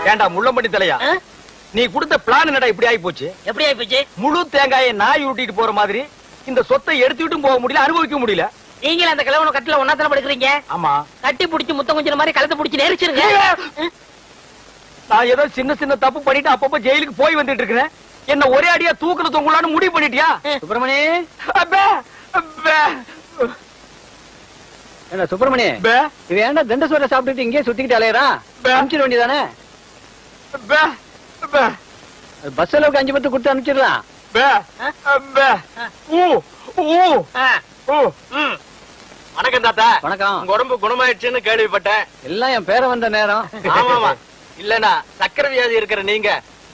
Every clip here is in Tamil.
ஏண்டா முள்ளம்பட்டி தலையா, நீ கொடுத்த பிளான் என்னடா இப்படி ஆயி போச்சு? எப்படி ஆயி போச்சு? முழு தேங்காயை நாய் உருட்டிட்டு போற மாதிரி இந்த சொத்தை எடுத்துட்டும் போக முடியல, அனுபவிக்க முடியல. நீங்களே அந்த கிழவன கட்டில ஒன்னாத்தன படுக்கிறீங்க. ஆமா, கட்டி புடிச்சு முத்தம் கொஞ்சம் மாதிரி கழுத்தை புடிச்சு நெரிச்சிருங்க. நான் ஏதோ சின்ன சின்ன தப்பு பண்ணிட்டு அப்பப்ப ஜெயிலுக்கு போய் வந்துட்டு இருக்கிறேன். என்ன ஒரே அடியா தூக்குல தொங்கலான்னு முடிவு பண்ணிட்டியா? சுப்பிரமணி, என்ன சுப்பிரமணி, இவன் ஏன்டா தண்டசோரை சாப்பிட்டுட்டு இங்கே சுத்திக்கிட்டு அலையறா? அனுப்பிச்சிட வேண்டியதானே? பஸ் அளவுக்கு 5 பத்து கொடுத்து அனுப்பிச்சிடலாம். வணக்கம் தாத்தா. வணக்கம். உங்க உடம்பு குணமாயிடுச்சுன்னு கேள்விப்பட்டேன். எல்லாம் என் பேரை வந்த நேரம். ஆமாமா, இல்லனா சக்கரை வியாதி இருக்கிற நீங்க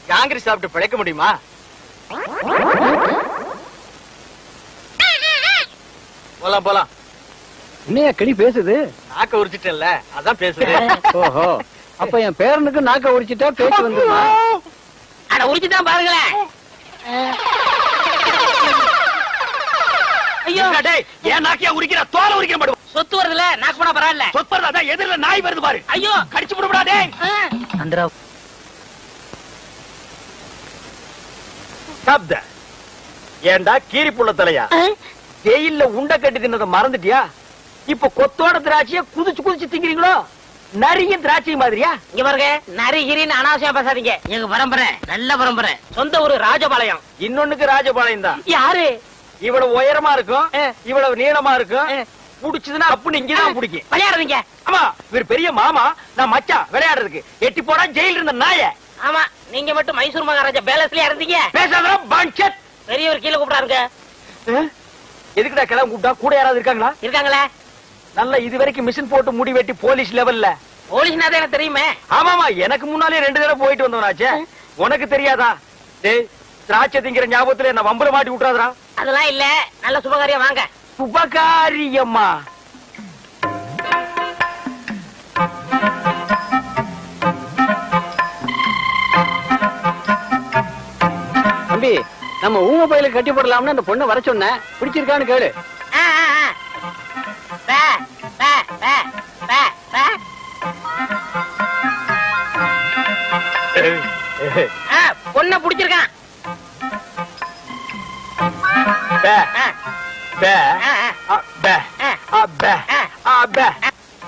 ஜாங்கிரி சாப்பிட்டு பிழைக்க முடியுமா? போலாம் போலாம். என்னையா கிளி பேசுது? நாக்க உரிச்சிட்டேன்ல, அதான் பேசுது. ஓஹோ, அப்ப என் பேரனுக்கு நாக்க உரிச்சிட்டா பேச்சு வந்துருமா? அட உரிச்சுதான் பாருங்களேன். ஐயோ டேய், ஏன் நாக்கியா உரிக்கிற? தோலை உரிக்க மாட்டோம். சொத்து வருதுல, நாக்கு போனா பரவாயில்ல. சொத்து வருதா? எதிரில நாய் வருது பாரு. ஐயோ கடிச்சு விடுடா டேய். அந்தரா சாப்த. ஏண்டா கீரி புள்ள தலையா, ஜெயில்ல உண்ட கட்டி தின்னத மறந்துட்டியா? இப்ப கொத்தோட திராட்சைய குதிச்சு குதிச்சு திங்கிறீங்களோ? நரியும் திராட்சை மாதிரியா? இங்க பாருங்க, நரிகிரின்னு அனாவசியம் பேசாதீங்க. எங்க பரம்பரை நல்ல பரம்பரை. சொந்த ஊரு ராஜபாளையம். இன்னொன்னுக்கு ராஜபாளையம் தான். யாரு? இவ்வளவு உயரமா இருக்கும், இவ்வளவு நீளமா இருக்கும். புடிச்சதுன்னா அப்படின்னு இங்கதான் பிடிக்கும். விளையாடுறீங்க? ஆமா, இவர் பெரிய மாமா, நான் மச்சான் விளையாடுறதுக்கு. எட்டி போடா ஜெயில இருந்த நாய. ஆமா, நீங்க மட்டும் மைசூர் மகாராஜா பேலஸ்லயா இருந்தீங்க. பேசாத பஞ்சத். பெரியவர் கீழே கூப்பிடாருங்க. எதுக்குடா கிளம்ப கூப்பிட்டா? கூட யாராவது இருக்காங்களா? இருக்காங்களே. நல்ல இது வரைக்கும் மிஷின் போட்டு முடி வெட்டி போலீஸ் லெவல்ல. போலீஸ்னா தான் எனக்கு தெரியுமே. ஆமாமா, எனக்கு முன்னாலே 2 தடவை போயிட்டு வந்தவனாச்சே. உனக்கு தெரியாதா? டேய், திராட்சை திங்கிற ஞாபகத்துல என்ன வம்பல மாட்டி விட்டுறாதடா. அதெல்லாம் இல்ல, நல்ல சுபகாரியம் வாங்க. சுபகாரியம்மா? தம்பி, நம்ம ஊம பயில கட்டி போடலாம்னு அந்த பொண்ணை வர சொன்னேன். பிடிச்சிருக்கான்னு கேளு. பொண்ண புடிச்சிருக்கான்.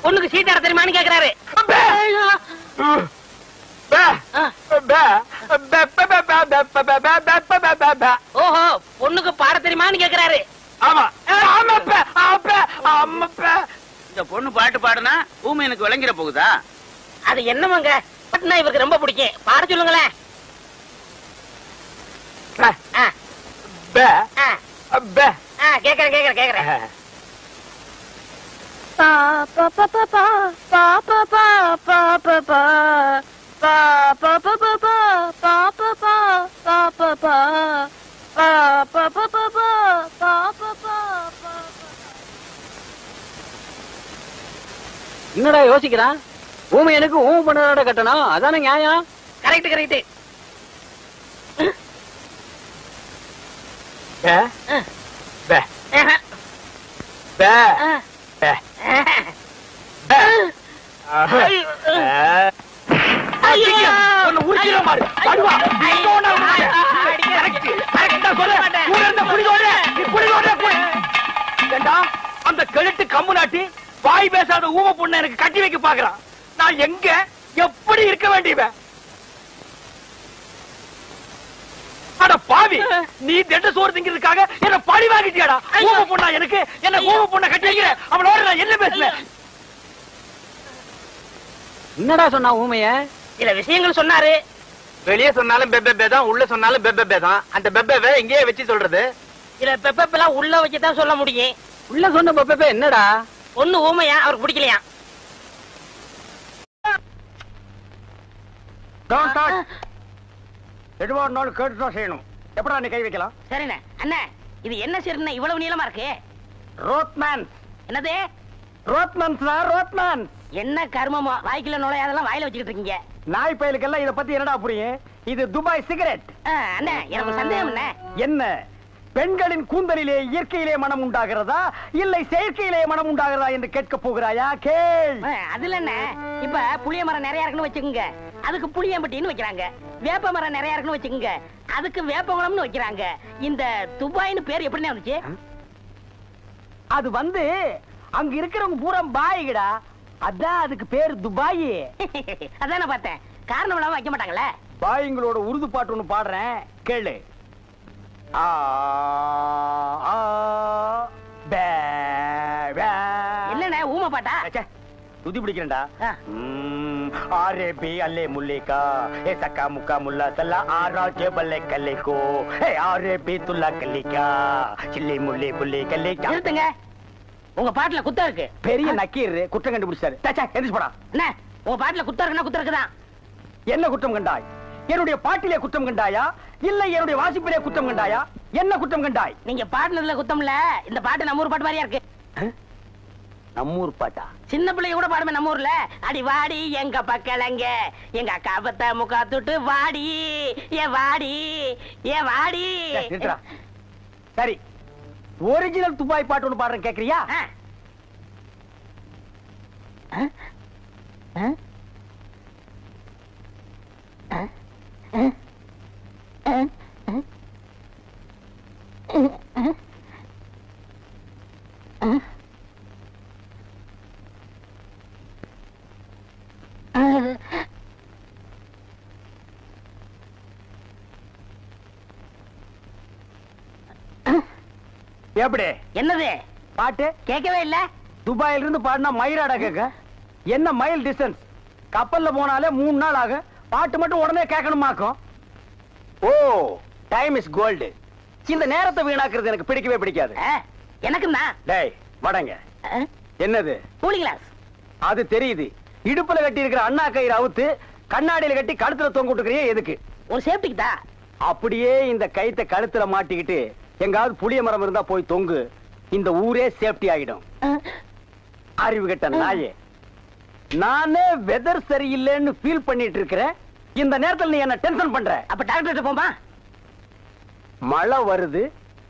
பொண்ணுக்கு சீட்டாட தெரியுமான்னு கேக்குறாரு. ஓஹோ, பொண்ணுக்கு பாட தெரியுமான்னு கேக்குறாரு. இந்த பொண்ணு பாட்டு பாடுனா ஊமை எனக்கு விளங்கிற போகுதா? அது என்னமாங்க, பாட்டுனா இவருக்கு ரொம்ப பிடிக்கும். பாட சொல்லுங்களேன். கேக்குறேன் கேக்குறேன் கேக்குறேன். என்னடா யோசிக்கிறான்? ஊமை எனக்கு ஊமை பண்ணதோட கட்டணும், அதானே நியாயம். Correct correct. அந்த கழுத்து கம்பு நாட்டி வாய் பேசாத ஊம பொண்ணு எனக்கு கட்டி வைக்க பாக்குறான். நான் எங்க எப்படி இருக்க வேண்டியவன்? அட பாவி, நீ திட்ட சோறு திங்கிறதுக்காக என்ன பழி வாங்கிட்டியாடா? ஊம பொண்ணா எனக்கு? என்ன ஊம பொண்ணை கட்டி வைக்கிற? அவளோட நான் என்ன பேசுவேன்? என்னடா சொன்னா ஊமைய? சில விஷயங்கள் சொன்னாரு. வெளியே சொன்னாலும் பெப்பே தான், உள்ள சொன்னாலும் பெப்பே தான். அந்த பெப்பே இங்கேயே வச்சு சொல்றது. சில பெப்பெல்லாம் உள்ள வச்சுதான் சொல்ல முடியும். உள்ள சொன்ன பெப்பே என்னடா? பொண்ணு ஊமையா, அவருக்கு பிடிக்கலையா? எதுவா இருந்தாலும் கேட்டுதான் செய்யணும். எப்படா நீ கை வைக்கலாம்? சரிண்ணே. அண்ணா, இது என்ன சரிண்ணே இவ்வளவு நீளமா இருக்கு? ரோத்மேன். என்னது? Rothman sir, Rothman. என்ன கர்மமா, வாய்க்குள்ள நுழையாதெல்லாம் வாயில வச்சுக்கிட்டு இருக்கீங்க. நாய் பயலுக்கெல்லாம் இத பத்தி என்னடா புரியும்? இது துபாய் சிகரெட். அண்ணா, எனக்கு சந்தேகம் என்ன? என்ன, பெண்களின் கூந்தலிலே இயற்கையிலே மனம் உண்டாகிறதா இல்லை செயற்கையிலே மனம் உண்டாகிறதா என்று கேட்க போகிறாயா? கேள். அதுல என்ன, இப்ப புளிய மரம் நிறைய இருக்குன்னு வச்சுக்கோங்க. அதுக்கு புளியம்பட்டின்னு வைக்கிறாங்க. வேப்ப மரம் நிறைய இருக்குன்னு வச்சுக்கோங்க, அதுக்கு வேப்பகுளம்னு வைக்கிறாங்க. இந்த துபாய்னு பேர் எப்படின்னு வந்துச்சு? அது வந்து அங்க இருக்கிறவங்க பூரா பாய்கடா, அதான் அதுக்கு பேரு துபாய். அதான் நான் பார்த்தேன். காரணம் இல்லாம வைக்க மாட்டாங்களே. பாய்ங்களோட உருது பாட்டு ஒண்ணு பாடுறேன் கேளு. ஆ ஆ பே பே. என்னண்ணே ஊமை பாட்டா? ச்சே, துதி பிடிக்கிறேன்டா. ஆ. ஆரே பி அல்லே முல்லேகா ஏ சக்கா முக்கா முல்லா சல்லா ஆரா ஜபல்லே கல்லேகோ ஏ ஆரே பி துல்லா கல்லிகா சில்லி முல்லே புல்லே கல்லேகா. நிறுத்துங்க, உங்க பாட்டுல குத்தம் இருக்கு. பெரிய நக்கீர் குற்றம் கண்டுபிடிச்சாரு. சச்சா எந்திரிச்சு போடா. என்ன உங்க பாட்டுல குத்தம் இருக்குன்னா குத்தம் இருக்குதான். என்ன குற்றம் கண்டாய்? என்னுடைய பாட்டிலே குற்றம் கண்டாயா இல்ல என்னுடைய வாசிப்பிலே குற்றம் கண்டாயா? என்ன குற்றம் கண்டாய்? நீங்க பாட்டுனதுல குத்தம் இல்ல. இந்த பாட்டு நம்ம ஊர் பாட்டு மாதிரியா இருக்கு. நம்மூர் பாட்டா? சின்ன பிள்ளைங்க கூட பாடுமே நம்ம ஊர்ல. அடி வாடி எங்க பக்கலங்க, எங்க அக்கா பத்த முக்கா துட்டு வாடி ஏ வாடி ஏ வாடி. நிறுத்துடா. சரி, ஒரிஜினல் துபாய் பாட்டு ஒண்ணு பாடுறேன், கேக்குறியா? ஆ. ஆ? ஆ? ஆ? ஆ? ஆ? ஆ? ஆ? எப்படி என்னது பாட்டு? கேட்கவே இல்ல. துபாயில இருந்து பாடினா மயிராடா கேட்க? என்ன மைல் டிஸ்டன்ஸ்? கப்பல்ல போனாலே 3 நாள் ஆகும். பாட்டு மட்டும் உடனே கேட்கணுமாக்கும். ஓ, டைம் இஸ் கோல்டு. இந்த நேரத்தை வீணாக்குறது எனக்கு பிடிக்கவே பிடிக்காது. எனக்கும் தான். டேய் வடங்க. என்னது? Cooling glass. அது தெரியுது. இடுப்புல கட்டி இருக்கிற அண்ணா கயிறு அவுத்து கண்ணாடியில கட்டி கழுத்துல தொங்க விட்டுக்கிறியே எதுக்கு? ஒரு சேஃப்டிக்கு தான். அப்படியே இந்த கயித்தை கழுத்துல மாட்டிக்கிட்டு எங்காவது புளிய மரம் இருந்தா போய் தொங்கு. இந்த ஊரே சேஃப்டி ஆகிடும். அறிவு கெட்ட நாயே, நானே வெதர் சரியில்லைன்னு ஃபீல் பண்ணிட்டு இருக்கிறேன். இந்த நேரத்தில் நீ என்ன டென்ஷன் பண்ற? அப்ப டாக்டர் போமா. மழை வருது,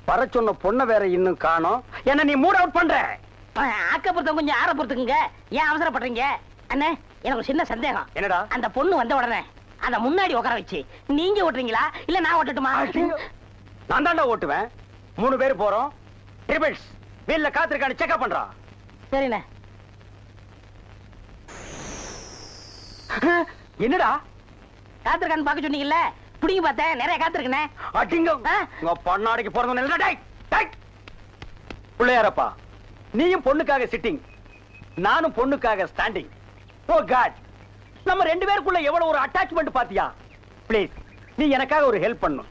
வர சொன்ன பொண்ண வேற இன்னும் காணோம். என்ன நீ மூட் அவுட் பண்ற? ஆக்கப்புறத்த கொஞ்சம் ஆற பொறுத்துக்குங்க. ஏன் அவசரப்படுறீங்க? அண்ணே, எனக்கு ஒரு சின்ன சந்தேகம். என்னடா? அந்த பொண்ணு வந்த உடனே அந்த முன்னாடி உட்கார வச்சு நீங்க ஓட்டுறீங்களா இல்ல நான் ஓட்டட்டுமா? நான் தாண்டா ஓட்டுவேன். 3 பேர் போறோம். ட்ரிபிள்ஸ் வீல்ல காத்திருக்கான்னு செக்அப் பண்றா. சரிண்ணே. என்னடா காத்திருக்கான்னு பாக்க சொன்னீங்கல்ல, புடிங்க பார்த்தேன். நிறைய காத்திருக்கனே. அடிங்க உங்க பொண்ணாடிக்கு பிறந்தவன். டேய் டேய் புள்ளையாரப்பா, நீயும் பொண்ணுக்காக சிட்டிங், நானும் பொண்ணுக்காக ஸ்டாண்டிங். ஓ காட், நம்ம 2 பேருக்குள்ள எவ்வளவு ஒரு அட்டாச்மெண்ட் பாத்தியா? ப்ளீஸ் நீ எனக்காக ஒரு ஹெல்ப் பண்ணும்.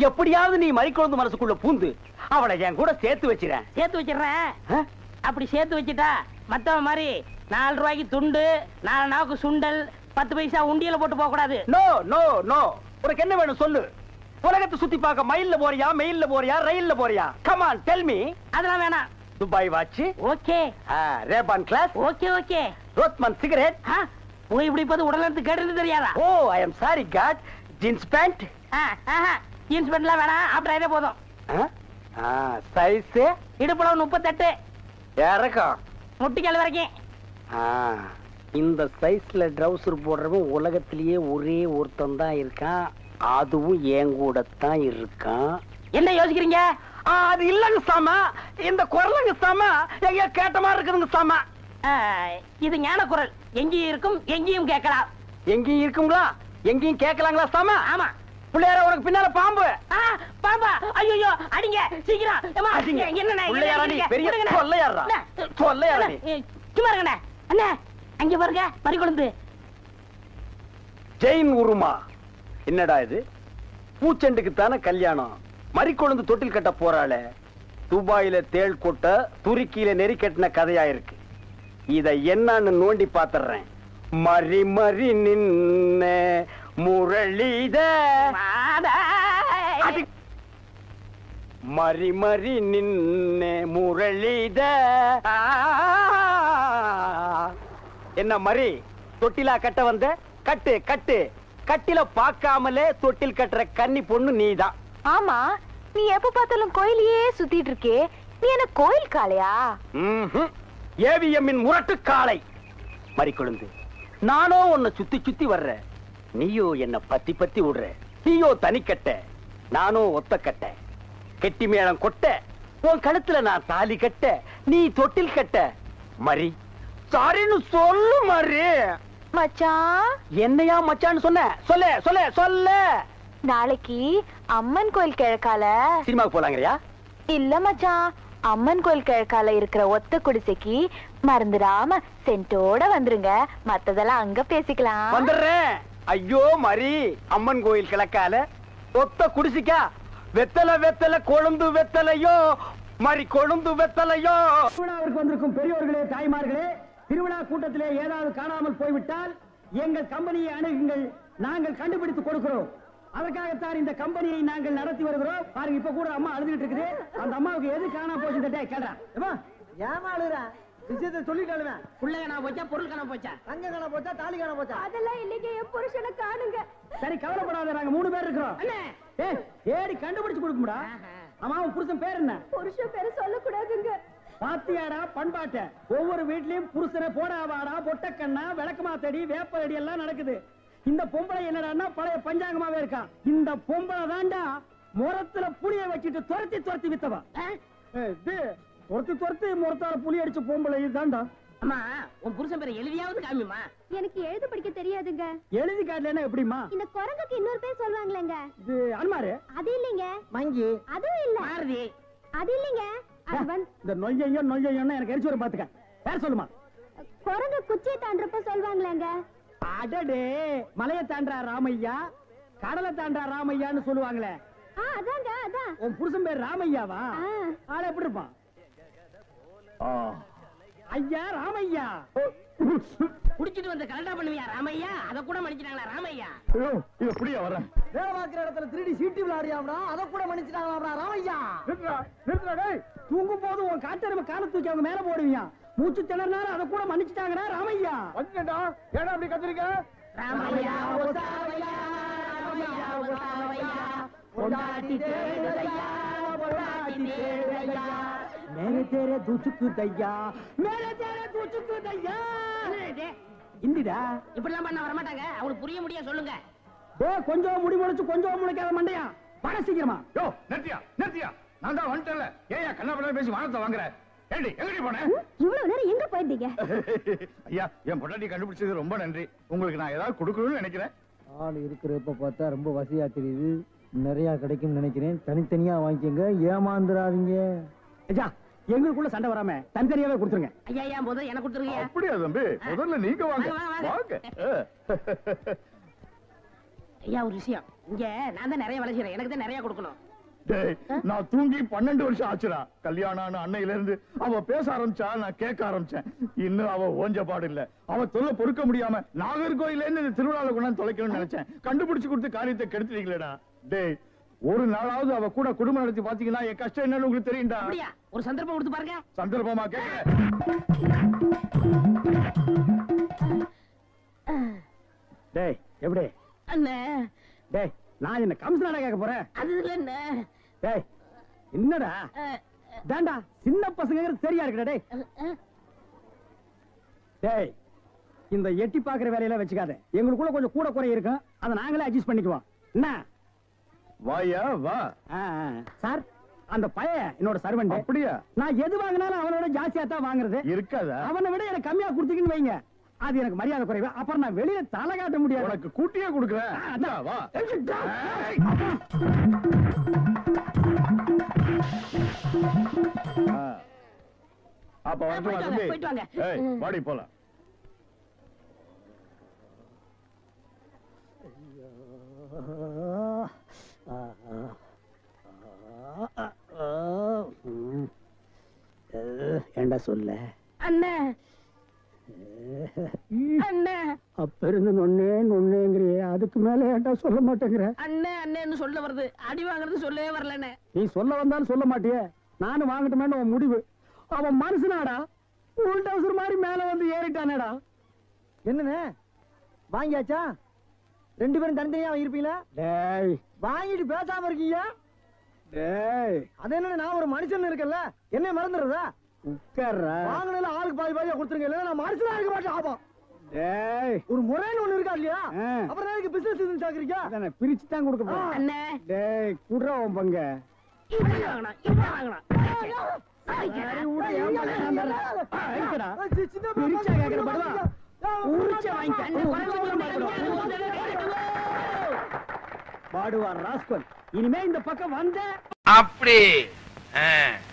எப்படியாவது நீ மறிக்குழந்து மனசுக்குள்ள பூந்து அவளை என் கூட சேர்த்து வச்சிரேன். சேர்த்து வச்சிடுறேன். அப்படி சேர்த்து வச்சுட்டா மத்தவ மாதிரி 4 ரூபாய்க்கு துண்டு, 4 நாவுக்கு சுண்டல், 10 பைசா உண்டியல போட்டு போக கூடாது. No no no. உனக்கு என்ன வேணும் சொல்லு. உலகத்தை சுத்தி பார்க்க மயில்ல போறியா, மெயில்ல போறியா, ரயில்ல போறியா? Come on tell me. அதெல்லாம் வேணாம். Dubai watch okay. Rayban glass okay okay. Rothman cigarette. போய் இப்படி பார்த்து உடல் எடுத்து கேட்டது தெரியாதா? Oh I am sorry God. Jeans pant. Jeans பேண்ட்லாம் வேணாம். ஆப்டர் ஆயிட்டே போதும். சைஸ் இடுப்புளவு 38, இறக்கம் முட்டிக்கால் வரைக்கும். இந்த சைஸ்ல ட்ரவுசர் போடுறவன் உலகத்திலேயே ஒரே ஒருத்தன் தான் இருக்கான். அதுவும் என் கூட தான் இருக்கான். என்ன யோசிக்கிறீங்க? அது இல்லங்க சாமா, இந்த குரலுங்க சாமா எங்க கேட்ட மாதிரி இருக்குதுங்க சாமா. இது ஞான குரல். எங்கேயும் இருக்கும், எங்கேயும் கேட்கலாம். எங்கேயும் இருக்குங்களா, எங்கேயும் கேட்கலாங்களா சாமா? ஆமா. பிள்ளையார உனக்கு பின்னால பாம்பு. பாம்பா? ஐயோ அடிங்க சீக்கிரம். சும்மா இருங்கண்ணே. அண்ணா அங்க பாருங்க மறிக்குழந்து. ஜெயின் உருமா. என்னடா இது? பூச்செண்டுக்கு தானே கல்யாணம், மறிக்குழந்து தொட்டில் கட்ட போறாளே. துபாயில தேள் கொட்ட, துருக்கியில நெறி கட்டின கதையா இருக்கு. இத என்னன்னு நோண்டி பாத்துறேன். மறி மறி நின்ன முரளித மறி மறி நின்ன முரளித. என்ன மறி தொட்டிலா கட்ட வந்த? கட்டு கட்டு. கட்டில பாக்காமலே தொட்டில் கட்டுற கன்னி பொண்ணு நீதான். ஆமா, நீ எப்ப பார்த்தாலும் கோயிலையே சுத்திட்டு இருக்கே, நீ என்ன கோயில் காளையா? ஏவிஎம்மின் முரட்டு காளை. மறிக்குழந்து, நானோ உன்னை சுத்தி சுத்தி வர்றேன். நீயோ என்ன பத்தி பத்தி விடுற. நீயோ தனிக்கட்ட, நானோ ஒத்த கட்ட. கெட்டி மேளம் கொட்ட, உன் கழுத்துல நான் தாலி கட்ட, நீ தொட்டில் கட்ட. மரி சாரின்னு சொல்லு மரி. மச்சான், என்னையா மச்சான்னு சொன்ன? சொல்ல சொல்ல சொல்ல. நாளைக்கு அம்மன் கோயில் கிழக்கால சினிமாவுக்கு போலாங்கறியா? இல்ல மச்சான், அம்மன் கோயில் கிழக்கால இருக்கிற ஒத்த குடிசைக்கு மறந்துடாம சென்ட்டோட வந்துருங்க. மத்ததெல்லாம் அங்க பேசிக்கலாம். வந்துடுறேன். ஐயோ மரி, அம்மன் கோயில் கிழக்கால ஒத்த குடிசிக்கா? வெத்தலை வெத்தலை கொழுந்து வெத்தலையோ மரி, கொழுந்து வெத்தலையோ. திருவிழாவிற்கு வந்திருக்கும் பெரியோர்களே, தாய்மார்களே, திருவிழா கூட்டத்திலே ஏதாவது காணாமல் போய்விட்டால் எங்கள் கம்பெனியை அணுகுங்கள். நாங்கள் கண்டுபிடித்து கொடுக்கிறோம். அதற்காகத்தான் இந்த கம்பெனியை நாங்கள் நடத்தி வருகிறோம். பாருங்க, இப்ப கூட அம்மா அழுதுகிட்டு இருக்குது. அந்த அம்மாவுக்கு எது காணாம போச்சு கேள்றா. ஏமா அழுறா? விஷயத்தை சொல்லிட்டாலுமே. புள்ள காணா போச்சா, பொருள் காணா போச்சா? தங்க காண போச்சா, தாலி காண போச்சா? அதெல்லாம் இல்லைங்க, என் புருஷனை காணுங்க. சரி, கவலைப்படாத, நாங்க 3 பேர் இருக்கிறோம். அண்ணே, ஏடி கண்டுபிடிச்சு கொடுக்கும்டா. அம்மா, உன் புருஷன் பேர் என்ன? புருஷன் பேரை சொல்லக்கூடாதுங்க. பாத்தியாடா பண்பாட்ட. ஒவ்வொரு வீட்லயும் புருஷனை போடாவாடா, பொட்டக்கண்ணா, விளக்கமாத்தடி, வேப்பலடி எல்லாம் நடக்குது. இந்த பொம்பளை என்னடான்னா பழைய பஞ்சாங்கமாவே இருக்கா. இந்த பொம்பளை தாண்டா முரத்துல புளிய வச்சுட்டு துரத்தி துரத்தி வித்தவா. துரத்தி முரத்தால புளி அடிச்ச பொம்பளை தாண்டா. அம்மா, உன் புருஷன் பேரை எழுதியாவது காமிமா. எனக்கு எழுத படிக்க தெரியாதுங்க. எழுதி காட்டலன்னா எப்படிமா? இந்த குரங்குக்கு இன்னொரு பேர் சொல்வாங்களேங்க. இது அல்மாரு. அது இல்லைங்க. மங்கி. அதுவும் இல்ல. மாருதி. அது இல்லைங்க. அது வந்து இந்த நொய்யையும் எனக்கு எரிச்சு வரும் பாத்துக்க. பேர் சொல்லுமா? குரங்கு குச்சியை தாண்டறப்ப சொல்வாங்களேங்க. அடடே, மலையை தாண்டா ராமையா, கடலை தாண்டா ராமையான்னு சொல்லுவாங்களே. அதாங்க, அதான். உன் புருஷன் பேர் ராமையாவா? ஆ. ஆள எப்படி இருப்பான்? ஐயா ராமையா. குடிச்சிட்டு வந்து கலண்டா பண்ணுவியா ராமையா? அத கூட மன்னிச்சிட்டாங்களா ராமையா? இது எப்படியா வர? வேலை பார்க்கிற இடத்துல திருடி சீட்டு விளையாடியாம்டா, அதை கூட மன்னிச்சிட்டாங்களா ராமையா? தூங்கும் போது உன் காட்டெருமை கால தூக்கி அவங்க மேல போடுவியா? மூச்சு திணறினாலும் அதை கூட மன்னிச்சுட்டாங்கடா ராமையா. ஏடா அப்படி கத்திரிக்க? ராமையா ஓசாவையா, ராமையா ஓசாவையா, பொண்டாட்டி தேடுதையா, பொண்டாட்டி தேடுதையா, மேலே தேரே தூச்சுக்கு தையா, மேலே தேரே தூச்சுக்கு தையா. இந்திடா இப்படிலாம் பண்ண வர மாட்டாங்க. அவங்களுக்கு புரிய முடிய சொல்லுங்க. கொஞ்சம் முடி முளைச்சு கொஞ்சம் முளைக்காத மண்டையா, பட சீக்கிரமா. நிறுத்தியா நான் தான் வந்துட்டேன்ல. ஏயா கண்ணாபண்ண பேசி வானத்தை வாங்குற? ஏண்டி எங்கடி போன? இவ்வளவு நேரம் எங்க போயிருந்தீங்க? ஐயா, என் பொண்டாட்டி கண்டுபிடிச்சது ரொம்ப நன்றி. உங்களுக்கு நான் ஏதாவது கொடுக்கணும்னு நினைக்கிறேன். ஆள் இருக்கிறப்ப பார்த்தா ரொம்ப வசதியா தெரியுது. நிறைய கிடைக்கும் நினைக்கிறேன். தனித்தனியா வாங்கிக்கங்க, ஏமாந்துடாதீங்க. ஐயா, எங்களுக்குள்ள சண்டை வராம தனித்தனியாவே கொடுத்துருங்க. ஐயா, ஏன் முதல்ல எனக்கு கொடுத்துருங்க. அப்படியா தம்பி? முதல்ல நீங்க வாங்க. வாங்க. ஐயா, ஒரு விஷயம். இங்க நான் தான் நிறைய வேலை செய்யறேன். எனக்கு தான் நிறைய கொடுக்கணும். நான் தூங்கி 12 வருஷம் ஆச்சுடா. கல்யாணம் அன்னையில இருந்து அவ பேச ஆரம்பிச்சா நான் கேட்க ஆரம்பிச்சேன். இன்னும் அவ ஓஞ்ச பாடு இல்ல. அவ தொல்லை பொறுக்க முடியாம நாகர்கோயில இருந்து இந்த திருவிழால கொண்டாந்து தொலைக்கணும்னு நினைச்சேன். கண்டுபிடிச்சு கொடுத்து காரியத்தை கெடுத்துட்டீங்களேடா. டேய், ஒரு நாளாவது அவ கூட குடும்பம் நடத்தி பாத்தீங்கன்னா என் கஷ்டம் என்னன்னு உங்களுக்கு தெரியும்டா. அப்படியா? ஒரு சந்தர்ப்பம் கொடுத்து பாருங்க. சந்தர்ப்பமா கேட்க? டேய், எப்படி? அண்ணே, டேய், நான் என்ன கம்சனாடா கேட்க போறேன்? அது இல்ல அண்ணே. டேய், என்னடா தாண்டா சின்ன பசங்க சரியா இருக்குடா. டேய் டேய், இந்த எட்டி பாக்குற வேலையெல்லாம் வச்சுக்காத. எங்களுக்குள்ள கொஞ்சம் கூட குறை இருக்கும், அதை நாங்களே அட்ஜஸ்ட் பண்ணிக்குவோம். என்ன வாயா வா. சார், அந்த பையன் என்னோட சர்வெண்ட். அப்படியா? நான் எது வாங்கினாலும் அவனோட ஜாஸ்தியா தான் வாங்குறது. இருக்காதா? அவனை விட எனக்கு கம்மியா கொடுத்தீங்கன்னு வைங்க, அது எனக்கு மரியாதை குறைவு. அப்புறம் நான் வெளியில தலை காட்ட முடியாது. உனக்கு கூட்டியே கொடுக்குறேன். வா. அப்ப போயிட்டு வாங்க, வந்து போயிட்டு வாங்க. வாடி போலாம். ஏண்டா சொல்ல? அண்ணே, அண்ணே, அப்ப இருந்து நொன்னேங்கிறியே, அதுக்கு மேல ஏன்டா சொல்ல மாட்டேங்கிற? அண்ணே அண்ணேன்னு சொல்ல வருது. அடி வாங்குறது சொல்லவே வரலண்ணே. நீ சொல்ல வந்தாலும் சொல்ல மாட்டியே. நானும் வாங்கட்டுமேன்னு உன் முடிவு. அவன் மனுஷனாடா, உள் டவுசர் மாதிரி மேல வந்து ஏறிட்டானேடா. என்னண்ணே வாங்கியாச்சா? 2 பேரும் தனித்தனியா வாங்கிருப்பீங்களா? டேய் வாங்கிட்டு பேசாம இருக்கீங்க. டேய், அது என்ன, நான் ஒரு மனுஷன் இருக்கல, என்ன மறந்துடுறதா? உட்கார்றா. வாங்கினால ஆளுக்கு பாதி பாதியா கொடுத்துருங்க, இல்லைன்னா நான் மனுஷனா இருக்க மாட்டேன். ஆபம். ஒரு முறைன்னு ஒண்ணு இருக்கா இல்லையா? அப்புறம் எனக்கு பிசினஸ் இது சாக்குறீங்க? அத பிரிச்சு தான் கொடுக்க போறேன். அண்ணே டேய் குடுறா உன் பங்க. இது வாங்கணும் இது வாங்கணும் பிரிச்சா கேக்குற படுவா. உரிச்ச பாடுவா ராஸ்கல். இனிமே இந்த பக்கம் வந்த அப்படி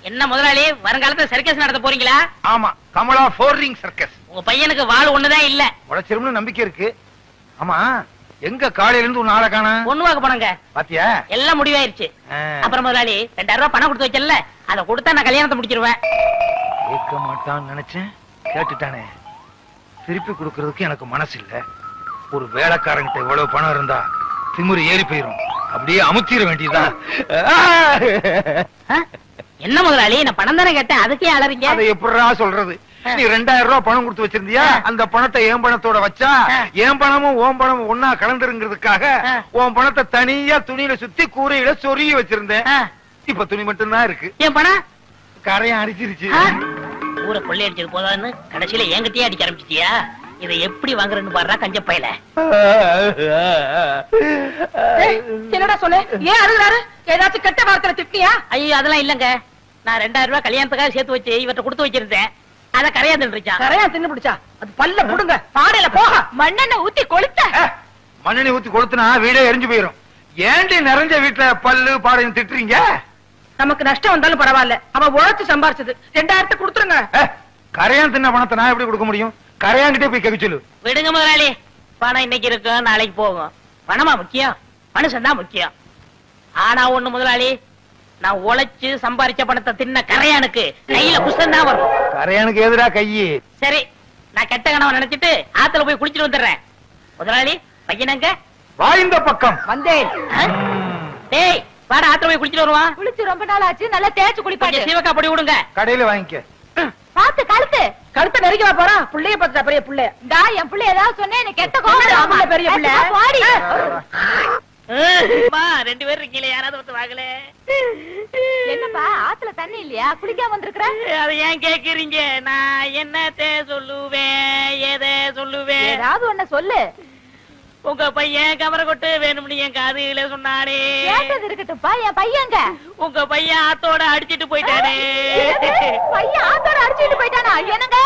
என்ன முதலாளி வருங்காலத்துல சர்க்கஸ் நடத்த போறீங்களா? ஆமா, கமலா 4 ரிங் சர்க்கஸ். உங்க பையனுக்கு வாள் ஒண்ணுதான் இல்ல. உழைச்சிரும்னு நம்பிக்கை இருக்கு. ஆமா, எங்க காலையில இருந்து ஒரு நாளை காணா? ஒண்ணு வாங்க போனாங்க. பாத்தியா? எல்லாம் முடிவாயிருச்சு. அப்புறம் முதலாளி 2000 ரூபாய் பணம் கொடுத்து வச்சல, அதை கொடுத்தா நான் கல்யாணத்தை முடிச்சிருவேன். கேட்க மாட்டான்னு நினைச்சேன், கேட்டுட்டானே. திருப்பி கொடுக்கறதுக்கு எனக்கு மனசு இல்ல. ஒரு வேலைக்காரங்கிட்ட இவ்வளவு பணம் இருந்தா திமிரு ஏறி போயிரும். அப்படியே அமுத்திர வேண்டியதுதான். என்ன முதலாளி, நான் பணம் தானே கேட்டேன், அதுக்கே அலறீங்க? அதை எப்படிடா சொல்றது? நீ 2000 ரூபாய் பணம் கொடுத்து வச்சிருந்தியா? அந்த பணத்தை என் பணத்தோட வச்சா என் பணமும் ஓம் பணமும் ஒன்னா கலந்துருங்கிறதுக்காக உன் பணத்தை தனியா துணியில சுத்தி கூரையில சொருகி வச்சிருந்தேன். இப்ப துணி மட்டும்தான் இருக்கு. என் பணம் கரையை அடிச்சிருச்சு. ஊரை கொள்ளை அடிச்சது போதான்னு கடைசியில என்கிட்டயே அடிக்க ஆரம்பிச்சிட்டியா? இதை எப்படி வாங்குறேன்னு பாடுறா கஞ்ச பையல. என்னடா சொல்லு, ஏன் அழுகுறாரு? ஏதாச்சும் கெட்ட வார்த்தை திட்டியா? ஐயோ அதெல்லாம் இல்லங்க, நான் 2000 ரூபாய் கல்யாணத்துக்காக சேர்த்து வச்சு இவற்றை கொடுத்து வச்சிருந்தேன். அத கரையா தின்னுச்சா? கரையா தின்னு பிடிச்சா? அது பல்ல புடுங்க, பாடையில போக மண்ணெண்ண ஊத்தி கொளுத்த. மண்ணெண்ணெய் ஊத்தி கொளுத்துனா வீடே எரிஞ்சு போயிரும். ஏண்டி நிறைஞ்ச வீட்டுல பல்லு பாடையும் திட்டுறீங்க? நமக்கு நஷ்டம் வந்தாலும் பரவாயில்ல, அவன் உழைச்சு சம்பாரிச்சது. 2000 கொடுத்துருங்க. கரையான் தின்ன பணத்தை நான் எப்படி கொடுக்க முடியும்? கரையான்கிட்டே போய் கேட்க சொல்லு. விடுங்க முதலாளி, பணம் இன்னைக்கு இருக்கும் நாளைக்கு போகும். பணமா முக்கியம், மனுஷன் தான் முக்கியம். ஆனா ஒண்ணு முதலாளி, நான் உழைச்சு சம்பாரிச்ச பணத்தை தின்ன கரையானுக்கு கையில குஷ்டம் தான் வரும். கரையானுக்கு எதிரா கையி? சரி, நான் கெட்ட கணவன் நினைச்சிட்டு ஆத்துல போய் குளிச்சுட்டு வந்துடுறேன். முதலாளி பையனங்க வாய்ந்த பக்கம் வந்தேன். டேய் வாடா, ஆத்துல போய் குளிச்சுட்டு வருவான். குளிச்சு ரொம்ப நாள் ஆச்சு, நல்லா தேய்ச்சு குளிப்பாட்டு. சீவக்கா பொடி விடுங்க. கடையில வாங்கிக்க. பாத்து கழுத்து கழுத்தை நெருக்கி போறா. புள்ளைய பார்த்தா பெரிய புள்ளை. டா என் புள்ள ஏதாவது சொன்னே எனக்கு கெட்ட கோவம். பெரிய புள்ள பாடி. ரெண்டு பேரும் இருக்கீங்களே, யாராவது ஒருத்தர் வாங்கல. என்னப்பா ஆத்துல தண்ணி இல்லையா? குளிக்காம வந்திருக்கிற? அதை ஏன் கேக்குறீங்க? நான் என்னத்தை சொல்லுவேன், எதை சொல்லுவேன்? ஏதாவது ஒண்ணு சொல்லு. உங்க பையன் கமர கொட்டு வேணும்னு என் காதுல சொன்னானே. கேட்டது இருக்கட்டும்ப்பா, என் பையங்க. உங்க பையன் ஆத்தோட அடிச்சிட்டு போயிட்டானே. பையன் ஆத்தோட அடிச்சிட்டு போயிட்டானா? என்னங்க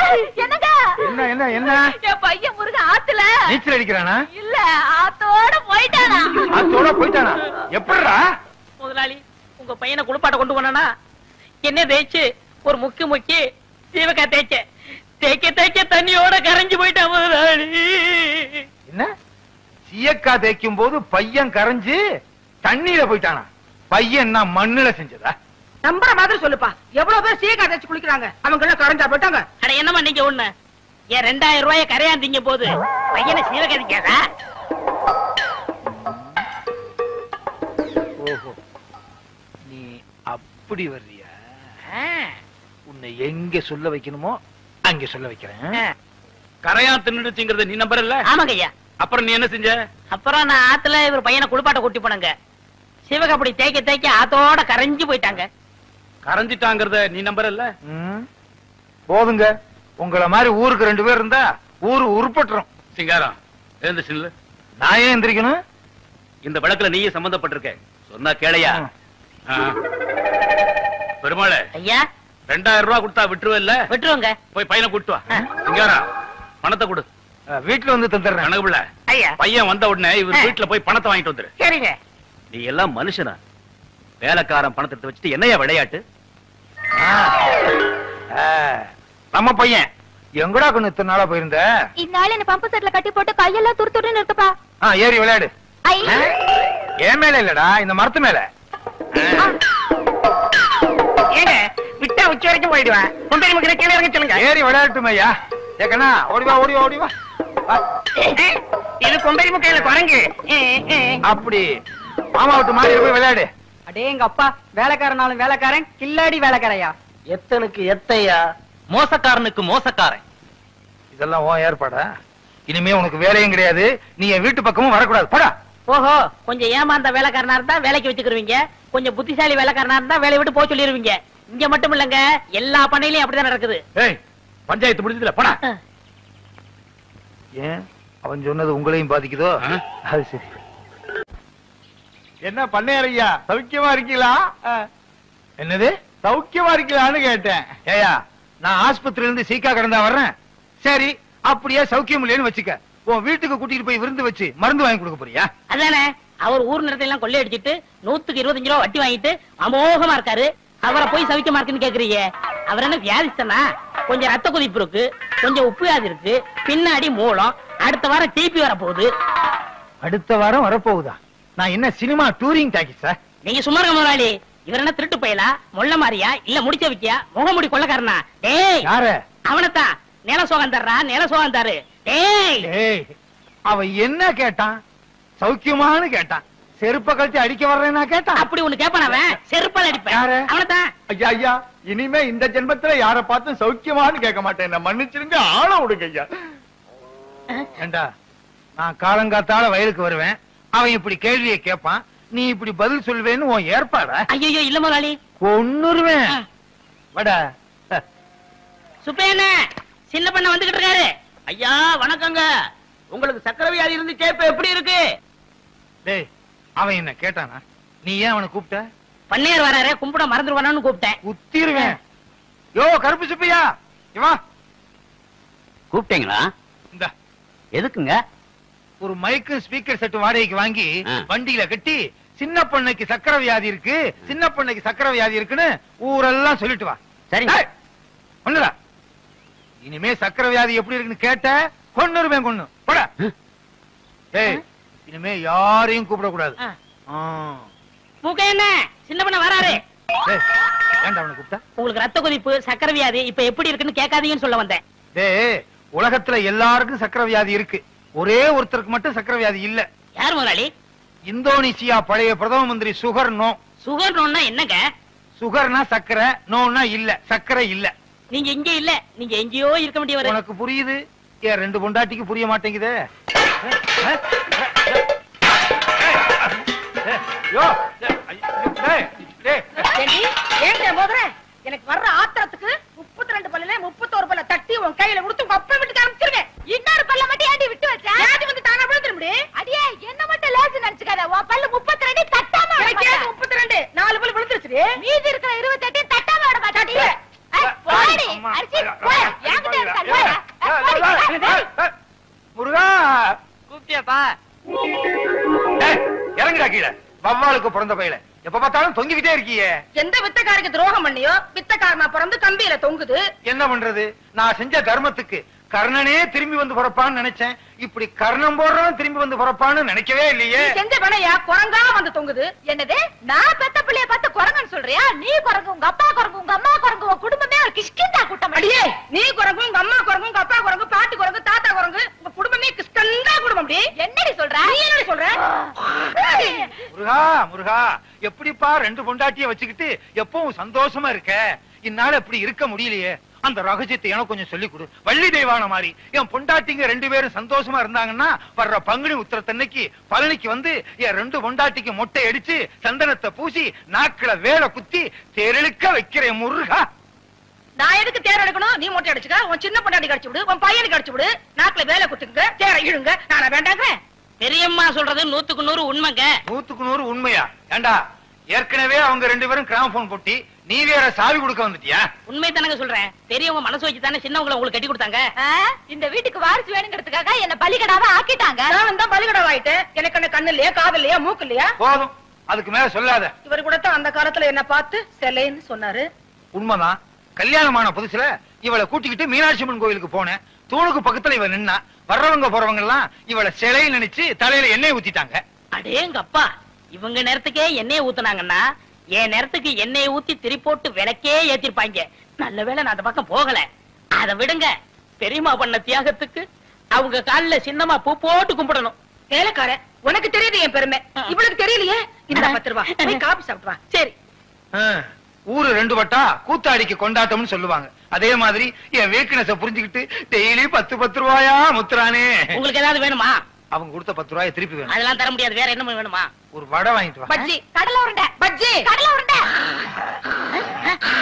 என்னங்க? என்ன என்ன என்ன? என் பையன் முருகன் ஆத்துல நீச்சல் அடிக்கிறானா? இல்ல, ஆத்தோட போயிட்டானா. ஆத்தோட போயிட்டானா? எப்படிடா? முதலாளி, உங்க பையனை குளிப்பாட்ட கொண்டு போனா என்ன தேய்ச்சு ஒரு முக்கி சீவக்கா தேய்க்க தண்ணியோட கரைஞ்சு போயிட்டான் முதலாளி. என்ன? சீயக்கா தேய்க்கும் போது பையன் கரைஞ்சு தண்ணியில போயிட்டானா? பையன் நான் மண்ணுல செஞ்சதா? நம்புற மாதிரி சொல்லுப்பா. எவ்வளவு பேர் சீயக்கா தேய்ச்சு குளிக்கிறாங்க, அவங்க எல்லாம் கரைஞ்சா போயிட்டாங்க. அட என்னமா நீங்க ஒண்ணு, ஏன் 2000 ரூபாய கரையாந்தீங்க போது பையனை சீவக்கா தேய்க்காதா? ஓஹோ, நீ அப்படி வர்றியா? உன்னை எங்க சொல்ல வைக்கணுமோ அங்க சொல்ல வைக்கிறேன். கரையா தின்னுடுச்சுங்கறத நீ நம்பறல்ல? ஆமாங்க ஐயா. அப்புறம் நீ என்ன செஞ்ச? அப்புறம் நான் ஆத்துல இவர் பையனை குளிப்பாட்ட கூட்டி போனங்க. சிவகாப்படி தேய்க்க ஆத்தோட கரைஞ்சு போயிட்டாங்க. கரைஞ்சிட்டாங்கறத நீ நம்பறல்ல? போதுங்க, உங்கள மாதிரி ஊருக்கு 2 பேர் இருந்தா ஊரு உருப்பட்டுரும். சிங்காரம் எழுந்துச்சு. நான் ஏன் எந்திரிக்கணும்? இந்த வழக்குல நீயே சம்பந்தப்பட்டிருக்க, சொன்னா கேளையா? பெருமாளே ஐயா, 2000 ரூபாய் கொடுத்தா விட்டுருவல்ல? விட்டுருவோங்க. போய் பையனை கூட்டு வா. சிங்காரம் பணத்தை கொடு. வீட்டுல வந்து தந்துடுறேன். கணக்குல ஐயா, பையன் வந்த உடனே இவர் வீட்டுல போய் பணத்தை வாங்கிட்டு வந்துரு. சரிங்க. நீ எல்லாம் மனுஷனா? வேலைக்காரன் பணத்தை எடுத்து வச்சுட்டு என்னையா விளையாட்டு? நம்ம பையன் எங்கடா கொண்டு இத்தனை நாளா போயிருந்த? இந்நாள் என்ன பம்பு செட்ல கட்டி போட்டு கையெல்லாம் துருத்துன்னு இருக்குப்பா. ஏறி விளையாடு. ஏன் மேல இல்லடா, இந்த மரத்து மேல. ஏங்க விட்டா உச்சி வரைக்கும் போயிடுவேன். கொண்டு நமக்கு கீழே இறங்க சொல்லுங்க. ஏறி விளையாட்டுமே ஐயா. ஏக்கண்ணா ஓடிவா ஓடிவா ஓடிவா. இது கொம்பரி முக்கையில குரங்கு. அப்படி மாமா விட்டு மாறி போய் விளையாடு. அடே எங்க அப்பா, வேலைக்காரனாலும் வேலைக்காரன், கில்லாடி வேலைக்காரையா. எத்தனுக்கு எத்தையா, மோசக்காரனுக்கு மோசக்காரன். இதெல்லாம் உன் ஏற்பாடா? இனிமே உனக்கு வேலையும் கிடையாது, நீ என் வீட்டு பக்கமும் வரக்கூடாது. போடா. ஓஹோ, கொஞ்சம் ஏமாந்த வேலைக்காரனா இருந்தா வேலைக்கு வச்சுக்கிருவீங்க, கொஞ்சம் புத்திசாலி வேலைக்காரனா இருந்தா வேலையை விட்டு போக சொல்லிருவீங்க. இங்க மட்டும் இல்லங்க, எல்லா பண்ணையிலயும் அப்படிதான் நடக்குது. ஏய், பஞ்சாயத்து முடிஞ்சதுல போடா. ஏன் அவன் சொன்னது உங்களையும் பாதிக்குதோ? அது சரி. என்ன பண்ணையா சௌக்கியமா இருக்கீங்களா? என்னது சௌக்கியமா இருக்கீங்களான்னு கேட்டேன். ஏயா, நான் ஆஸ்பத்திரியில இருந்து சீக்கா கடந்தா வர்றேன். சரி, அப்படியே சௌக்கியம் இல்லைன்னு வச்சுக்க. உன் வீட்டுக்கு கூட்டிட்டு போய் விருந்து வச்சு மருந்து வாங்கி கொடுக்க போறியா? அதானே, அவர் ஊர் நிறத்தை எல்லாம் கொள்ளையடிச்சிட்டு 125 ரூபா வட்டி வாங்கிட்டு அமோகமா இருக்காரு. அவரை போய் சவிக்கமா இருக்குன்னு கேக்குறீங்க. அவர் என்ன வியாதிஸ்தனா? கொஞ்சம் ரத்த கொதிப்பு இருக்கு, கொஞ்சம் உப்பு வியாதி இருக்கு, பின்னாடி மூலம். அடுத்த வாரம் டிபி வர போகுது. அடுத்த வாரம் வரப்போகுதா? நான் என்ன சினிமா டூரிங் டாக்கிஸா? நீங்க சும்மா இருக்க முதலாளி. இவர் என்ன திருட்டு பயலா, மொள்ள மாறியா, இல்ல முடிச்ச வைக்கியா, முகமுடி கொள்ளக்காரனா? டேய், யாரு? அவனத்தான். நில சோகம் தர்றா, நில சோகம் தரு. டேய், ஏய், அவன் என்ன கேட்டான்? சௌக்கியமானு கேட்டான். செருப்ப கழிச்சு அடிக்க வர்றேன்னா கேட்டான். அப்படி ஒண்ணு கேப்பான் அவன். செருப்பால் அடிப்பேன். யாரு? அவனத்தான். ஐயா ஐயா, இனிமே இந்த ஜென்மத்துல யார பார்த்து சௌக்கியமான்னு கேட்க மாட்டேன். என்ன மன்னிச்சிருங்க, ஆள விடுங்க ஐயா. ஏண்டா, நான் காலங்காத்தால வயலுக்கு வருவேன், அவன் இப்படி கேள்வியை கேட்பான், நீ இப்படி பதில் சொல்வேன்னு உன் ஏற்பாடா? ஐயோ இல்ல முதலாளி, கொன்னுருவேன். வட சுப்பையண்ண சின்ன பண்ண வந்துகிட்டு இருக்காரு. ஐயா வணக்கங்க. உங்களுக்கு சக்கரை வியாதி இருந்துச்சே, இப்ப எப்படி இருக்கு? டேய், அவன் என்ன கேட்டானா? நீ ஏன் அவனை கூப்பிட்ட? பண்ணையார் வராரு, கும்பிட மறந்துடுவானு கூப்பிட்டேன். குத்திருவேன். யோ கருப்பு சுப்பையா, இவா கூப்பிட்டீங்களா? இந்த எதுக்குங்க? ஒரு மைக்கு ஸ்பீக்கர் செட் வாடகைக்கு வாங்கி ஆ. வண்டியில கட்டி சின்ன பொண்ணுக்கு சக்கரை வியாதி இருக்கு, சின்ன பொண்ணுக்கு சக்கரை வியாதி இருக்குன்னு ஊரெல்லாம் சொல்லிட்டு வா. சரிங்க. டேய், ஒண்ணுடா. இனிமே சக்கரை வியாதி எப்படி இருக்குன்னு கேட்ட கொன்னுருவேன், கொன்னு போட. டேய், இனிமே யாரையும் கூப்பிட கூடாது. மூக்கையண்ண சின்ன பண்ண வராரு. ஏன்டா அவனை கூப்பிட்ட? உங்களுக்கு ரத்த கொதிப்பு, சக்கரை வியாதி இப்ப எப்படி இருக்குன்னு கேட்காதீங்கன்னு சொல்ல வந்தேன். டேய், உலகத்துல எல்லாருக்கும் சக்கரை வியாதி இருக்கு, ஒரே ஒருத்தருக்கு மட்டும் சக்கரை வியாதி இல்ல. யார் முதலாளி? இந்தோனேசியா பழைய பிரதம மந்திரி சுகர் நோ. சுகர் நோன்னா என்னங்க? சுகர்னா சக்கரை, நோனா இல்ல, சக்கரை இல்ல. நீங்க இங்க இல்ல, நீங்க எங்கேயோ இருக்க வேண்டியவர். உனக்கு புரியுது, ஏன் ரெண்டு பொண்டாட்டிக்கு புரிய மாட்டேங்குதே? எனக்கு வர்ற ஆத்திரத்துக்கு 32 பல்லுல 31 பல்ல தட்டி உன் கையில கொடுத்து உங்க அப்பா வீட்டுக்கு அனுப்பிச்சிருவேன். இன்னொரு பல்ல மட்டும் ஏண்டி விட்டு வச்ச? வியாதி வந்து தானா விழுந்துருமுடி. அடியே, என்ன மட்டும் லேசு நினைச்சுக்காத. உன் பல்லு 32 தட்டாம விட எனக்கு மாட்டேன். 32 4 பல்லு விழுந்துருச்சு. மீதி இருக்கிற 28 தட்டாம விட மாட்டேன். போடி, அரிசி போய் என்கிட்ட இருக்கா? போடி. முருகா, கூப்பிட்டியாப்பா? இறங்குடா கீழே. வவ்வாலுக்கு பிறந்த பையல எப்ப பார்த்தாலும் தொங்கிக்கிட்டே இருக்கியே. எந்த வித்தக்காரருக்கு துரோகம் பண்ணியோ வித்தக்காரனா பிறந்து கம்பியில தொங்குது. என்ன பண்றது? நான் செஞ்ச தர்மத்துக்கு கர்ணனே திரும்பி வந்து பிறப்பான்னு நினைச்சேன். இப்படி கர்ணம் போடுறவன் திரும்பி வந்து பிறப்பான்னு நினைக்கவே இல்லையே. செஞ்ச பணையா குரங்கா வந்து தொங்குது. என்னது, நான் பெத்த பிள்ளைய பார்த்து குரங்குன்னு சொல்றியா? நீ குரங்கு, உங்க அப்பா குரங்கு, உங்க அம்மா குரங்கு, உன் குடும்பமே ஒரு கிஷ்கிந்தா கூட்டம். அடியே, நீ குரங்கு, உங்க அம்மா குரங்கு, உங்க அப்பா குரங்கு, பாட்டி குரங்கு, தாத்தா குரங்கு, உங்க குடும்பமே கிஷ்கந்தா குடும்பம். அப்படி என்னடி சொல்ற? நீ என்னடி சொல்ற? முருகா, முருகா, எப்படிப்பா ரெண்டு பொண்டாட்டிய வச்சுக்கிட்டு எப்பவும் சந்தோஷமா இருக்க? இந்நாள் எப்படி இருக்க முடியலையே. அந்த ரகசியத்தை எனக்கு கொஞ்சம் சொல்லிக் கொடு. வள்ளி தெய்வான மாதிரி என் பொண்டாட்டிங்க ரெண்டு பேரும் சந்தோஷமா இருந்தாங்கன்னா வர்ற பங்குனி உத்திரத்தன்னைக்கு பழனிக்கு வந்து என் ரெண்டு பொண்டாட்டிக்கு மொட்டை அடிச்சு சந்தனத்தை பூசி நாக்குல வேலை குத்தி தெருளுக்க வைக்கிறேன் முருகா. நான் எதுக்கு தேர் எடுக்கணும்? நீ மொட்டை அடிச்சுக்க, உன் சின்ன பொண்டாட்டி கடிச்சு விடு, உன் பையனுக்கு கடிச்சு விடு, நாக்குல வேலை குத்துங்க, தேர இழுங்க. நானா வேண்டாங்க? பெரியம்மா சொல்றது 100க்கு 100 உண்மைங்க. 100க்கு 100 உண்மையா? ஏண்டா, ஏற்கனவே அவங்க ரெண்டு பேரும் கிராமபோன் போட்டி, நீ வேற சாவி கொடுக்க வந்துட்டியா? உண்மை தானங்க சொல்றேன். பெரியவங்க மனசு வச்சு தானே சின்னவங்களை உங்களுக்கு கட்டி கொடுத்தாங்க. இந்த வீட்டுக்கு வாரிசு வேணுங்கிறதுக்காக என்ன பலிகடாவா ஆக்கிட்டாங்க. நான் தான் பலிகடாவ ஆயிட்டேன். எனக்கு என்ன கண்ணு இல்லையா, காது இல்லையா, மூக்கு இல்லையா? போதும், அதுக்கு மேல சொல்லாத. இவர் கூட தான் அந்த காலத்துல என்ன பார்த்து செல்லைன்னு சொன்னாரு. உண்மைதான். கல்யாணமான புதுசுல இவளை கூட்டிக்கிட்டு மீனாட்சி அம்மன் கோயிலுக்கு போனேன். தூணுக்கு பக்கத்துல இவ நின்னா, வர்றவங்க போறவங்க எல்லாம் இவளை சிலை நினைச்சு தலையில எண்ணெய் ஊத்திட்டாங்க. அடேங்க அப்பா, இவங்க நேரத்துக்கே எண்ணெய் ஊத்துனாங்கன்னா என் நேரத்துக்கு எண்ணெய் ஊத்தி திரி போட்டு விளக்கே ஏத்திருப்பாங்க. நல்ல வேளை நான் அந்த பக்கம் போகல. அதை விடுங்க, பெரியம்மா பண்ண தியாகத்துக்கு அவங்க காலில் சின்னமா பூ போட்டு கும்பிடணும். வேலைக்கார, உனக்கு தெரியுது என் பெருமை, இவளுக்கு தெரியலையே. இந்த 10 ரூபா போய் காபி சாப்பிட்டு வா. சரி. ஊரு ரெண்டு வட்டா கூத்தாடிக்கு கொண்டாட்டம்னு சொல்லுவாங்க. அதே மாதிரி என் வீக்னஸ புரிஞ்சுக்கிட்டு டெய்லி 10 ரூபாயா முத்துறானே. உங்களுக்கு ஏதாவது வேணுமா? அவங்க கொடுத்த 10 ரூபாயை திருப்பி வேணும். அதெல்லாம் தர முடியாது. வேற என்ன வேணுமா? ஒரு வடை வாங்கிட்டு வா. பஜ்ஜி, கடலை உருண்டை, பஜ்ஜி, கடலை உருண்டை.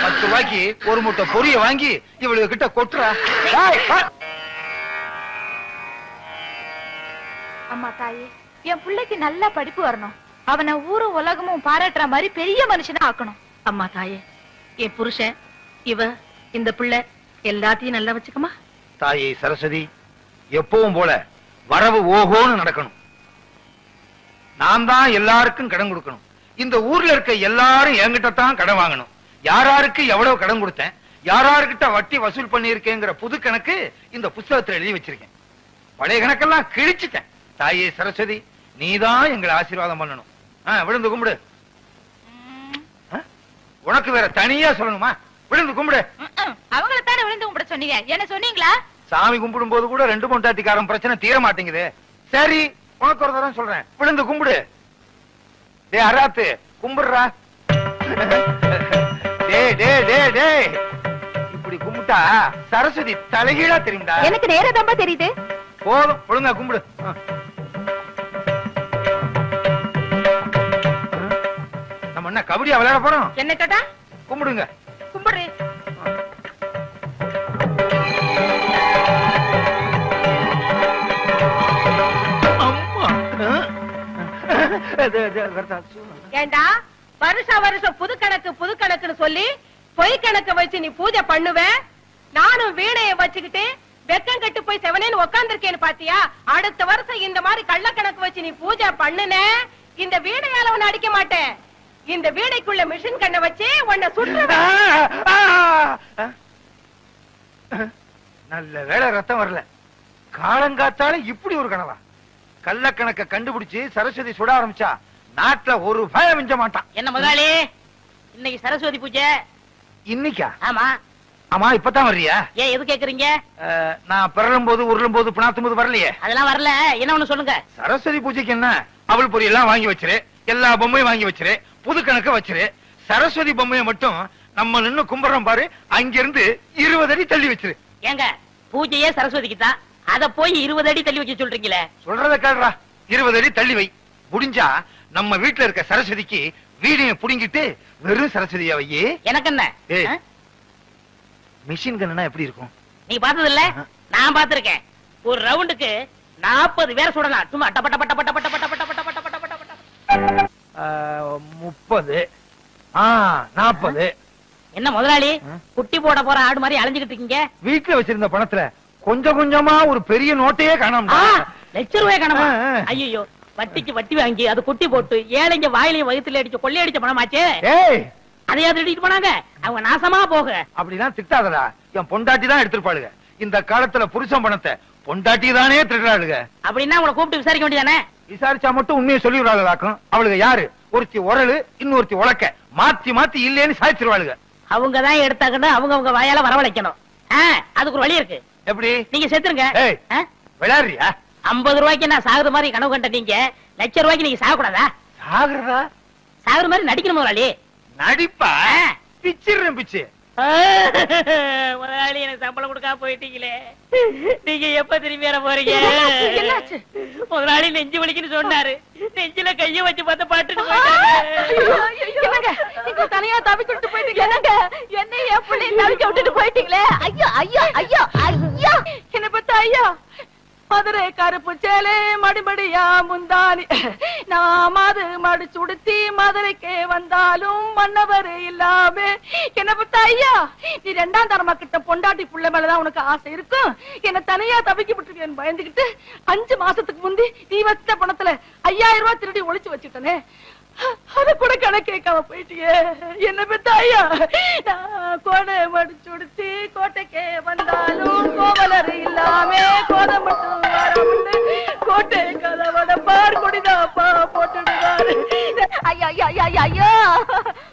10 ரூபாய்க்கு ஒரு முட்டை பொரிய வாங்கி இவளுக்கு கிட்ட கொட்டுறா. அம்மா தாயே, என் பிள்ளைக்கு நல்ல படிப்பு வரணும். அவனை ஊரும் உலகமும் பாராட்டுற மாதிரி பெரிய மனுஷனா ஆக்கணும். அம்மா தாயே, என் புருஷன், இவ, இந்த பிள்ளை எல்லாத்தையும் நல்லா வச்சுக்கமா. தாயே சரஸ்வதி, எப்பவும் போல வரவு ஓஹோன்னு நடக்கணும். நான் தான் எல்லாருக்கும் கடன் கொடுக்கணும். இந்த ஊர்ல இருக்க எல்லாரும் என்கிட்ட தான் கடன் வாங்கணும். யாராருக்கு எவ்வளவு கடன் கொடுத்தேன், யாராருக்கிட்ட வட்டி வசூல் பண்ணியிருக்கேங்கிற புது கணக்கு இந்த புத்தகத்துல எழுதி வச்சிருக்கேன். பழைய கணக்கெல்லாம் கிழிச்சிட்டேன். தாயே சரஸ்வதி, நீதான் எங்களை ஆசீர்வாதம் பண்ணணும். விழுந்து கும்பிடு. உனக்கு வேற தனியா சொல்லணுமா? விழுந்து கும்பிடு. அவங்கள தானே விழுந்து கும்பிட சொன்னீங்க, என்ன சொன்னீங்களா? சாமி கும்பிடும் போது கூட 2 பொண்டாட்டிக்காரன் பிரச்சனை தீர மாட்டேங்குது. சரி, உனக்கு ஒரு தரம் சொல்றேன், விழுந்து கும்பிடு. டே அராத்து, கும்பிடுறா. டே டே டே டே, இப்படி கும்பிட்டா சரஸ்வதி தலைகீழா தெரியுதா? எனக்கு நேரா தெரியுது. போதும், ஒழுங்கா கும்பிடு. நம்ம என்ன கபடியா விளையாட போறோம்? என்ன கேட்டா? கும்பிடுங்க. கும்பிடு. ஏண்டா வருஷம் புது கணக்குன்னு சொல்லி பொய் கணக்கு வச்சு நீ பூஜை பண்ணுவ? நானும் வீணைய வச்சுக்கிட்டு வெக்கம் கட்டு போய் செவனேன்னு உட்கார்ந்திருக்கேன்னு பாத்தியா? அடுத்த வருஷம் இந்த மாதிரி கள்ள கணக்கு வச்சு நீ பூஜை பண்ணுன, இந்த வீணையால உன்னை அடிக்க மாட்டேன். இந்த வீணைக்குள்ள மிஷின் கண்ணை வச்சு உன்னை சுற்றுவேன். நல்ல வேளை ரத்தம் வரல. காலங்காத்தால இப்படி ஒரு கனவா? கள்ளக்கணக்க கண்டுபிடிச்சு சரஸ்வதி சுட ஆரம்பிச்சா நாட்டுல ஒரு பயம் மிஞ்ச மாட்டான். என்ன முதலாளி, இன்னைக்கு சரஸ்வதி பூஜை? இன்னைக்கா? ஆமா. ஆமா, இப்பதான் வர்றியா? ஏன் எது கேக்குறீங்க? நான் பிறலும் போது உருளும் போது பிணாத்தும் போது வரலையே. அதெல்லாம் வரல. என்ன ஒண்ணு சொல்லுங்க. சரஸ்வதி பூஜைக்கு என்ன, அவள் பொரி எல்லாம் வாங்கி வச்சிரு, எல்லா பொம்மையும் வாங்கி வச்சிரு, புது கணக்க வச்சிரு. சரஸ்வதி பொம்மையை மட்டும் நம்ம நின்னு கும்பிடுறோம் பாரு, அங்கிருந்து 20 அடி தள்ளி வச்சிரு. ஏங்க, பூஜையே சரஸ்வதிக்கு தான், அத போய் 20 அடி தள்ளி வைக்க சொல்றீங்களே? சொல்றத கேளுடா. 20 அடி தள்ளி வை. முடிஞ்சா நம்ம வீட்டுல இருக்க சரஸ்வதிக்கு வீடிய புடிங்கிட்டு வெறும் சரஸ்வதியா வையே. எனக்கு என்ன? மிஷின் கன்னா எப்படி இருக்கும்? நீ பார்த்தது இல்ல? நான் பார்த்திருக்கேன். ஒரு ரவுண்டுக்கு 40 பேர் சுடலாம். சும்மா டப்ப டப்ப டப்ப டப்ப டப்ப டப்ப டப்ப டப்ப டப்ப டப்ப டப்ப. 30 40. என்ன முதலாளி, குட்டி போட போற ஆடு மாதிரி அலைஞ்சுகிட்டு இருக்கீங்க? வீட்டுல வச்சிருந்த பணத்துல கொஞ்சம் கொஞ்சமா ஒரு பெரிய நோட்டையே காணோம். ₹1,00,000 காணோமா? ஐயோ, வட்டிக்கு வட்டி வாங்கி அது குட்டி போட்டு ஏழைங்க வாயிலையும் வயித்துல அடிச்சு கொள்ளையடிச்ச பணமாச்சே. அதையாவது எடுத்துட்டு போனாங்க. அவங்க நாசமா போக. அப்படிதான் திட்டாதடா. என் பொண்டாட்டி தான் எடுத்துருப்பாளுங்க. இந்த காலத்துல புருஷன் பணத்தை பொண்டாட்டி தானே திருடுறாளுங்க. அப்படின்னா உங்களை கூப்பிட்டு விசாரிக்க வேண்டியதானே? விசாரிச்சா மட்டும் உண்மையை சொல்லிடுறாளுக்கும். அவளுக்கு யாரு? ஒருத்தி உரலு, இன்னொருத்தி உலக்க. மாத்தி மாத்தி இல்லேன்னு சாய்ச்சிருவாளுங்க. அவங்கதான் எடுத்தாக்கணும், அவங்க வாயால வரவழைக்கணும். அதுக்கு ஒரு வழி இருக்கு. எப்படி? நீங்க செத்துருங்க. விளையாடுறியா? 50 ரூபாய்க்கு நான் சாகுற மாதிரி கனவு கண்ட நீங்க ₹1,00,000 நீங்க சாகக்கூடாதா? சாகுறதா? சாகுற மாதிரி நடிக்கணும் முதலாளி. நடிப்பா? பிச்சிடுறேன் பிச்சு. முதலாளி, எனக்கு சம்பளம் கொடுக்காம போயிட்டீங்களே, நீங்க எப்ப திரும்பி வர போறீங்க? முதலாளி நெஞ்சு வலிக்குன்னு சொன்னாரு. நெஞ்சில கைய வச்சு பார்த்த பாட்டு தனியா தவிக்கிட்டு போயிட்டீங்க. என்ன என் பிள்ளை தவிக்க விட்டுட்டு போயிட்டீங்களே. ஐயோ ஐயோ ஐயோ ஐயோ, என்ன பார்த்தா ஐயா, மதுரை கருப்பு சேலே மடிமடியா முந்தானி, நான் மாது மடிச்சு உடுத்தி மதுரைக்கு வந்தாலும் மன்னவர் இல்லாம. என்ன பார்த்தா ஐயா, நீ 2ஆம் தரமா கிட்ட பொண்டாட்டி புள்ள மேலதான் உனக்கு ஆசை இருக்கும். என்ன தனியா தவிக்க விட்டுருக்கேன்னு பயந்துகிட்டு 5 மாசத்துக்கு முந்தி நீ வச்ச பணத்துல 5000 ரூபாய் திருடி ஒளிச்சு வச்சுட்டனே, அத கூட கணக்கு கேட்காம போயிட்டியே. என்ன பெத்த ஐயா, நான் கோடை மடிச்சு உடுத்தி கோட்டைக்கே வந்தாலும் கோவலர் இல்லாம கோதை மட்டும் வராம கோட்டை கதவட பார் குடிதாப்பா போட்டுடுவாரு. ஐயோ ஐயோ ஐயோ ஐயோ,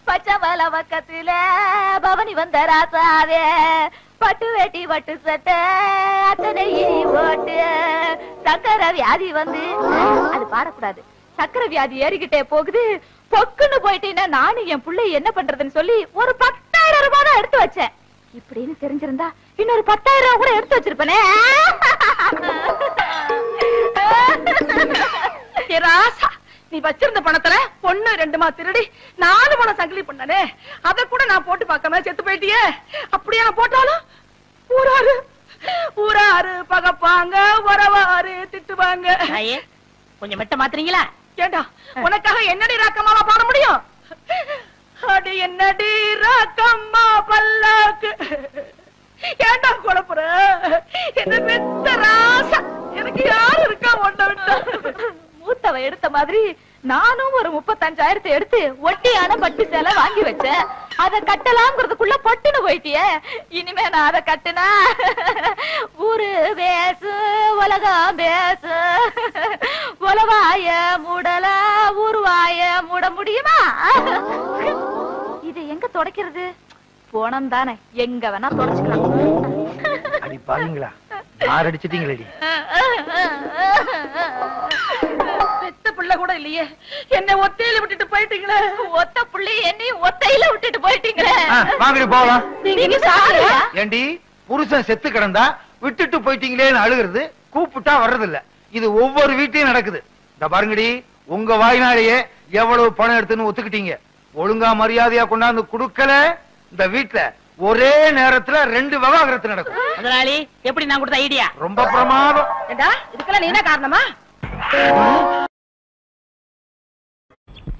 பச்சை வல பக்கத்துல பவனி வந்த ராசாவே, பட்டு வேட்டி பட்டு சட்டை அத்தனை போட்டு சக்கரை வியாதி வந்து, அது பாடக்கூடாது, சக்கரை வியாதி ஏறிக்கிட்டே போகுது, பொக்குன்னு போயிட்டீங்கன்னா நானும் என் பிள்ளை என்ன பண்றதுன்னு சொல்லி ஒரு 10,000 ரூபாய் தான் எடுத்து வச்சேன். இப்படின்னு தெரிஞ்சிருந்தா இன்னொரு 10,000 ரூபாய் கூட எடுத்து வச்சிருப்பனே. ராசா, நீ வச்சிருந்த பணத்துல 1 2 திருடி 4 பணம் சங்கிலி பண்ணனே, அத கூட நான் போட்டு பார்க்காம செத்து போயிட்டியே. அப்படியே நான் போட்டாலும் ஊராரு பகப்பாங்க, உறவாரு திட்டுவாங்க. கொஞ்சம் மெட்ட மாத்துறீங்களா? ஏண்டா உனக்காக என்னடி ராக்கம்மாவா பாட முடியும்? அடி என்னடி ராக்கம்மா பல்லாக்கு. ஏண்டா குழப்புற? என்ன பெத்த ராசா, எனக்கு யாரு இருக்கா ஒண்ணு விட்டா? மூத்தவ எடுத்த மாதிரி நானும் ஒரு 35,000 எடுத்து ஒட்டியான பட்டு சேலை வாங்கி வச்சேன். அத கட்டலாம்ங்கிறதுக்குள்ள பட்டுன்னு போயிட்டியே. இனிமே நான் அதை கட்டுனா ஊரு பேசு உலகம் பேசு. உலவாய மூடல ஊருவாய மூட முடியுமா? இது எங்க தொடக்கிறது? போனம் தானே, எங்க வேணா தொடச்சுக்கலாம். அடி பாருங்களா, யார் அடிச்சிட்டீங்களடி? பெத்த பிள்ளை கூட இல்லையே, என்ன ஒத்தையில விட்டுட்டு போயிட்டீங்களே. ஒத்த பிள்ளை என்னையும் ஒத்தையில விட்டுட்டு போயிட்டீங்களே. வாங்கடி போகலாம். நீங்க சாரியா? ஏண்டி புருஷன் செத்து கிடந்தா விட்டுட்டு போயிட்டீங்களேன்னு அழுகிறது, கூப்பிட்டா வர்றது இல்ல. இது ஒவ்வொரு வீட்லயும் நடக்குது. இந்த பாருங்கடி, உங்க வாய்னாலேயே எவ்வளவு பணம் எடுத்துன்னு ஒத்துக்கிட்டீங்க. ஒழுங்கா மரியாதையா கொண்டாந்து குடுக்கல, இந்த வீட்டுல ஒரே நேரத்துல 2 விவாகரத்து நடக்கும். முதலாளி, எப்படி நான் கொடுத்த ஐடியா? ரொம்ப பிரமாதம். இதுக்கெல்லாம் நீ என்ன காரணமா?